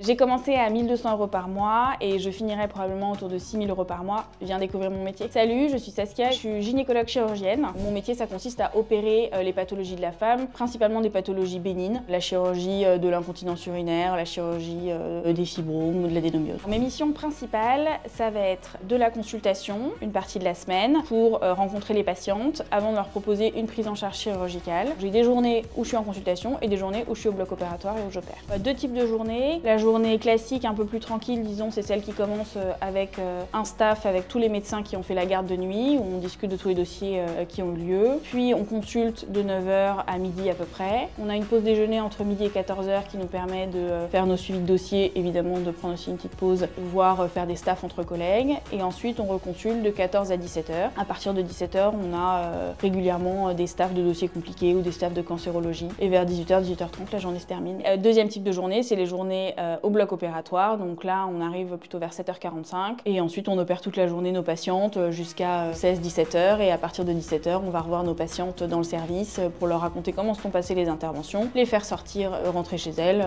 J'ai commencé à 1 200 € par mois et je finirai probablement autour de 6 000 € par mois. Viens découvrir mon métier. Salut, je suis Saskia, je suis gynécologue chirurgienne. Mon métier, ça consiste à opérer les pathologies de la femme, principalement des pathologies bénignes, la chirurgie de l'incontinence urinaire, la chirurgie des fibromes ou de l'adénomiose. Mes missions principales, ça va être de la consultation, une partie de la semaine, pour rencontrer les patientes avant de leur proposer une prise en charge chirurgicale. J'ai des journées où je suis en consultation et des journées où je suis au bloc opératoire et où j'opère. Deux types de journées. La journée classique, un peu plus tranquille, disons, c'est celle qui commence avec un staff, avec tous les médecins qui ont fait la garde de nuit, où on discute de tous les dossiers qui ont eu lieu. Puis on consulte de 9 h à midi à peu près. On a une pause déjeuner entre midi et 14 h qui nous permet de faire nos suivis de dossiers, évidemment de prendre aussi une petite pause, voire faire des staffs entre collègues. Et ensuite on reconsulte de 14 à 17 h. À partir de 17 h, on a régulièrement des staffs de dossiers compliqués ou des staffs de cancérologie. Et vers 18 h, 18 h 30, la journée se termine. Deuxième type de journée, c'est les journées au bloc opératoire. Donc là, on arrive plutôt vers 7 h 45. Et ensuite, on opère toute la journée nos patientes jusqu'à 16-17 h. Et à partir de 17 h, on va revoir nos patientes dans le service pour leur raconter comment se sont passées les interventions, les faire sortir, rentrer chez elles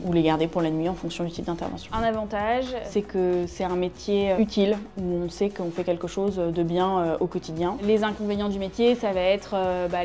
ou les garder pour la nuit en fonction du type d'intervention. Un avantage, c'est que c'est un métier utile où on sait qu'on fait quelque chose de bien au quotidien. Les inconvénients du métier, ça va être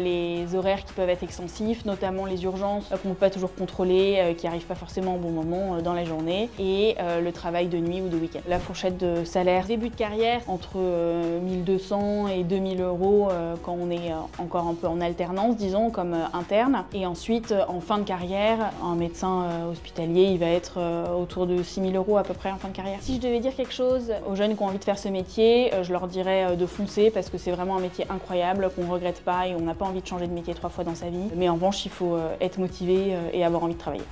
les horaires qui peuvent être extensifs, notamment les urgences qu'on ne peut pas toujours contrôler, qui n'arrivent pas forcément au bon moment dans la journée, et le travail de nuit ou de week-end. La fourchette de salaire début de carrière, entre 1 200 et 2 000 € quand on est encore un peu en alternance, disons, comme interne. Et ensuite, en fin de carrière, un médecin hospitalier, il va être autour de 6 000 € à peu près en fin de carrière. Si je devais dire quelque chose aux jeunes qui ont envie de faire ce métier, je leur dirais de foncer parce que c'est vraiment un métier incroyable qu'on ne regrette pas et on n'a pas envie de changer de métier 3 fois dans sa vie. Mais en revanche, il faut être motivé et avoir envie de travailler.